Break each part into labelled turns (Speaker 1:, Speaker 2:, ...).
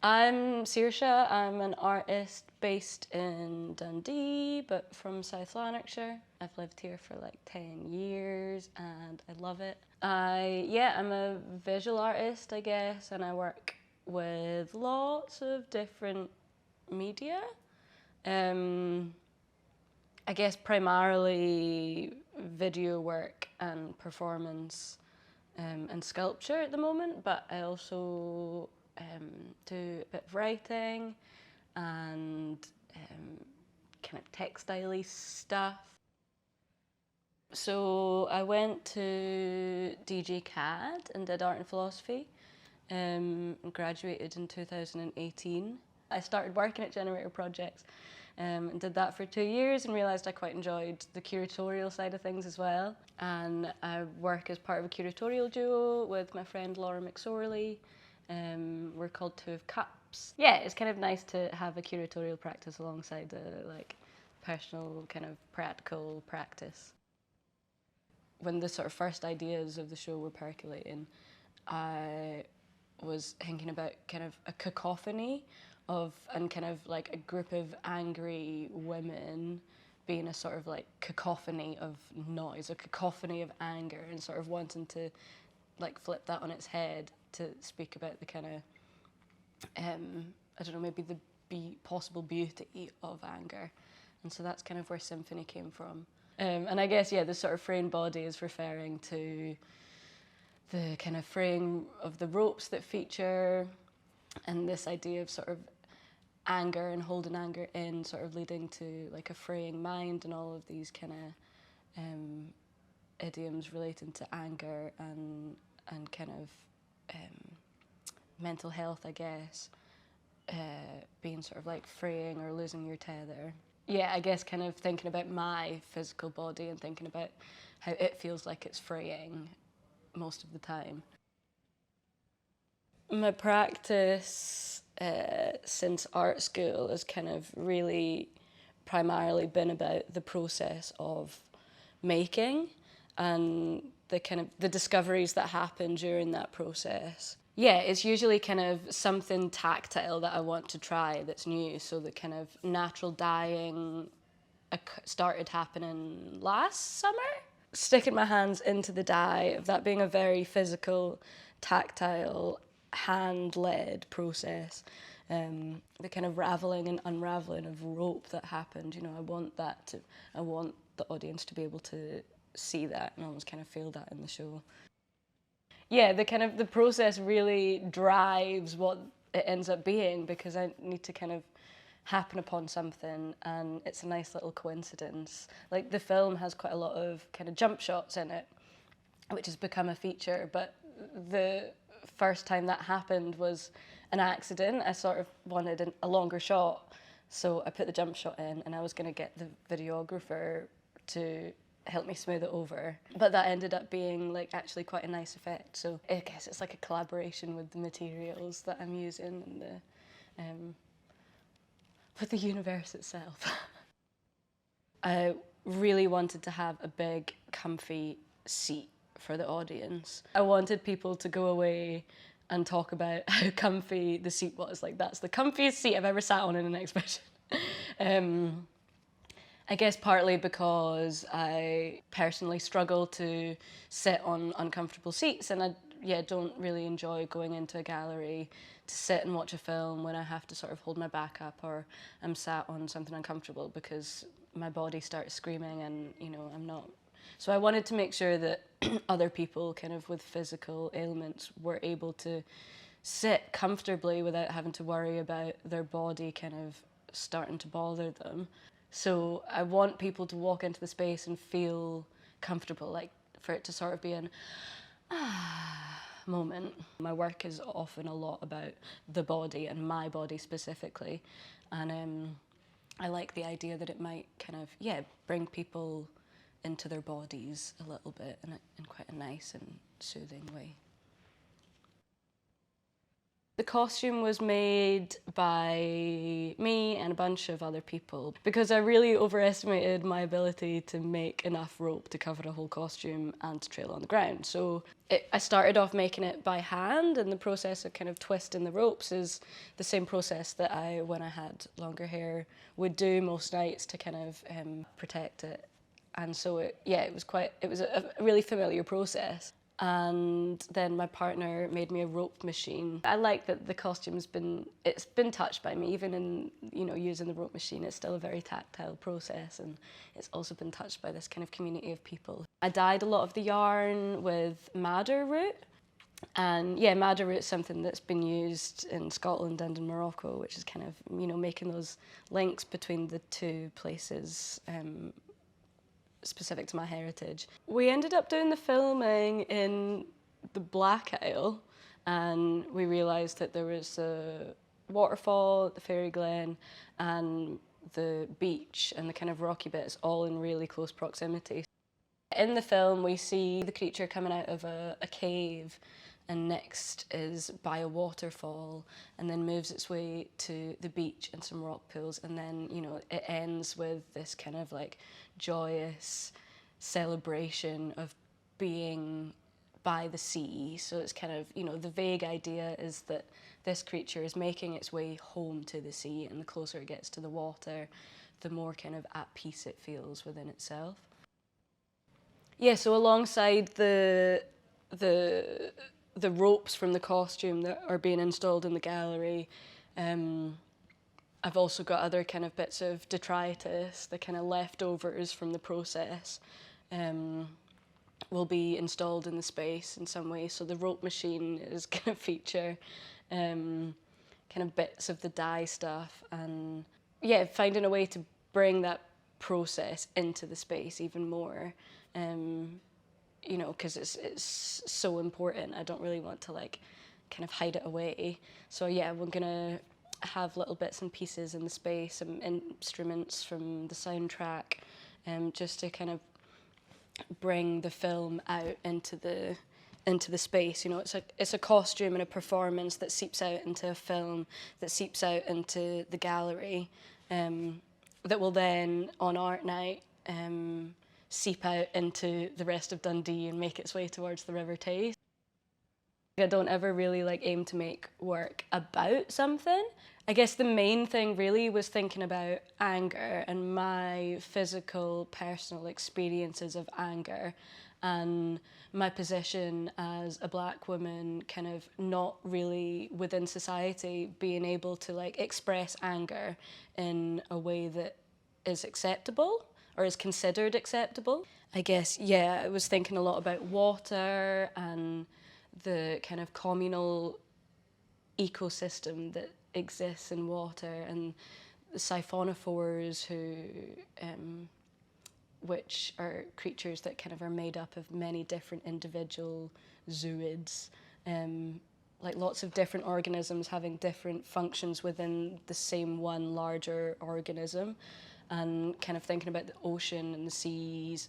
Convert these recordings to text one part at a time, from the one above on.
Speaker 1: I'm Saoirse. I'm an artist based in Dundee, but from South Lanarkshire. I've lived here for like 10 years and I love it. I'm a visual artist, I guess, and I work with lots of different media. Um, I guess primarily video work and performance and sculpture at the moment, but I also do a bit of writing and kind of textile-y stuff. So I went to DG CAD and did art and philosophy and graduated in 2018. I started working at Generator Projects and did that for 2 years and realised I quite enjoyed the curatorial side of things as well. And I work as part of a curatorial duo with my friend Laura McSorley. We're called Two of Cups. Yeah, it's kind of nice to have a curatorial practice alongside the like personal kind of practical practice. When the sort of first ideas of the show were percolating, I was thinking about kind of a cacophony and kind of like a group of angry women being a sort of like cacophony of noise, a cacophony of anger, and sort of wanting to like flip that on its head to speak about the kind of, I don't know, maybe the possible beauty of anger. And so that's kind of where symphony came from. And I guess, yeah, the sort of fraying body is referring to the kind of fraying of the ropes that feature, and this idea of sort of anger and holding anger in, sort of leading to like a fraying mind, and all of these kind of idioms relating to anger and kind of mental health, I guess, being sort of like fraying or losing your tether. Yeah, I guess kind of thinking about my physical body and thinking about how it feels like it's fraying most of the time. My practice since art school has kind of really primarily been about the process of making and the kind of the discoveries that happen during that process. Yeah, it's usually kind of something tactile that I want to try that's new. So the kind of natural dyeing started happening last summer. Sticking my hands into the dye, of that being a very physical, tactile, hand-led process. The kind of raveling and unraveling of rope that happened, you know, I want the audience to be able to see that and almost kind of feel that in the show. Yeah, the process really drives what it ends up being, because I need to kind of happen upon something and it's a nice little coincidence. Like the film has quite a lot of kind of jump shots in it, which has become a feature, but the first time that happened was an accident. I sort of wanted a longer shot, so I put the jump shot in and I was going to get the videographer to help me smooth it over. But that ended up being like actually quite a nice effect. So I guess it's like a collaboration with the materials that I'm using and with the universe itself. I really wanted to have a big, comfy seat for the audience. I wanted people to go away and talk about how comfy the seat was. Like, that's the comfiest seat I've ever sat on in an exhibition. I guess partly because I personally struggle to sit on uncomfortable seats, and I don't really enjoy going into a gallery to sit and watch a film when I have to sort of hold my back up or I'm sat on something uncomfortable, because my body starts screaming and, you know, I'm not. So I wanted to make sure that other people kind of with physical ailments were able to sit comfortably without having to worry about their body kind of starting to bother them. So I want people to walk into the space and feel comfortable, like for it to sort of be an moment. My work is often a lot about the body and my body specifically, and I like the idea that it might kind of, bring people into their bodies a little bit in quite a nice and soothing way. The costume was made by me and a bunch of other people because I really overestimated my ability to make enough rope to cover a whole costume and to trail on the ground. So I started off making it by hand, and the process of kind of twisting the ropes is the same process that I, when I had longer hair, would do most nights to kind of protect it. And so it was a really familiar process. And then my partner made me a rope machine. I like that the costume's been touched by me, even in, you know, using the rope machine. It's still a very tactile process, and it's also been touched by this kind of community of people. I dyed a lot of the yarn with madder root, and yeah, madder root is something that's been used in Scotland and in Morocco, which is kind of, you know, making those links between the two places. Specific to my heritage. We ended up doing the filming in the Black Isle, and we realised that there was a waterfall, the fairy glen, and the beach and the kind of rocky bits all in really close proximity. In the film we see the creature coming out of a cave, and next is by a waterfall, and then moves its way to the beach and some rock pools, and then, you know, it ends with this kind of like joyous celebration of being by the sea. So it's kind of, you know, the vague idea is that this creature is making its way home to the sea, and the closer it gets to the water, the more kind of at peace it feels within itself. Yeah, so alongside the ropes from the costume that are being installed in the gallery, I've also got other kind of bits of detritus, the kind of leftovers from the process, will be installed in the space in some way. So the rope machine is going to feature kind of bits of the dye stuff, and yeah, finding a way to bring that process into the space even more. You know, because it's so important. I don't really want to like kind of hide it away. So yeah, we're gonna have little bits and pieces in the space, some instruments from the soundtrack, just to kind of bring the film out into the space. You know, it's a costume and a performance that seeps out into a film, that seeps out into the gallery, that will then on art night seep out into the rest of Dundee and make its way towards the River Tay. I don't ever really like aim to make work about something. I guess the main thing really was thinking about anger and my physical, personal experiences of anger, and my position as a black woman kind of not really within society being able to like express anger in a way that is acceptable or is considered acceptable. I guess, yeah, I was thinking a lot about water and the kind of communal ecosystem that exists in water, and the siphonophores which are creatures that kind of are made up of many different individual zooids, like lots of different organisms having different functions within the same one larger organism, and kind of thinking about the ocean and the seas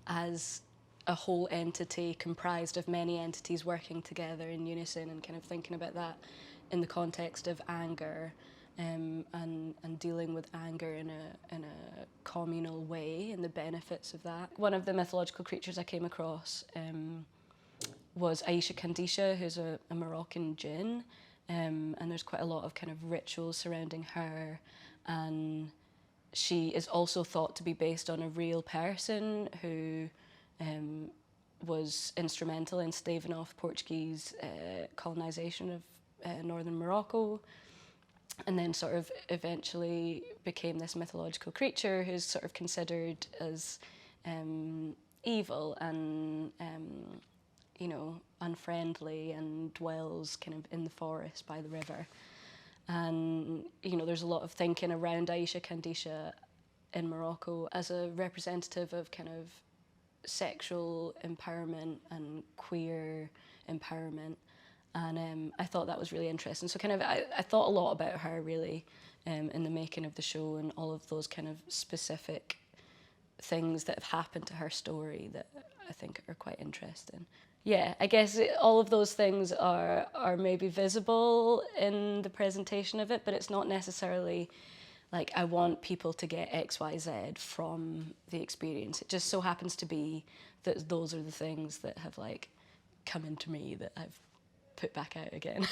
Speaker 1: as a whole entity comprised of many entities working together in unison, and kind of thinking about that in the context of anger, and dealing with anger in a communal way and the benefits of that. One of the mythological creatures I came across was Aisha Kandisha, who's a Moroccan jinn, and there's quite a lot of kind of rituals surrounding her, and she is also thought to be based on a real person who was instrumental in staving off Portuguese colonisation of northern Morocco, and then sort of eventually became this mythological creature who's sort of considered as evil and you know, unfriendly, and dwells kind of in the forest by the river. And you know, there's a lot of thinking around Aisha Kandisha in Morocco as a representative of kind of sexual empowerment and queer empowerment, and I thought that was really interesting. So kind of I thought a lot about her really in the making of the show, and all of those kind of specific things that have happened to her story that I think are quite interesting. Yeah, I guess all of those things are maybe visible in the presentation of it, but it's not necessarily like I want people to get X, Y, Z from the experience. It just so happens to be that those are the things that have like come into me that I've put back out again.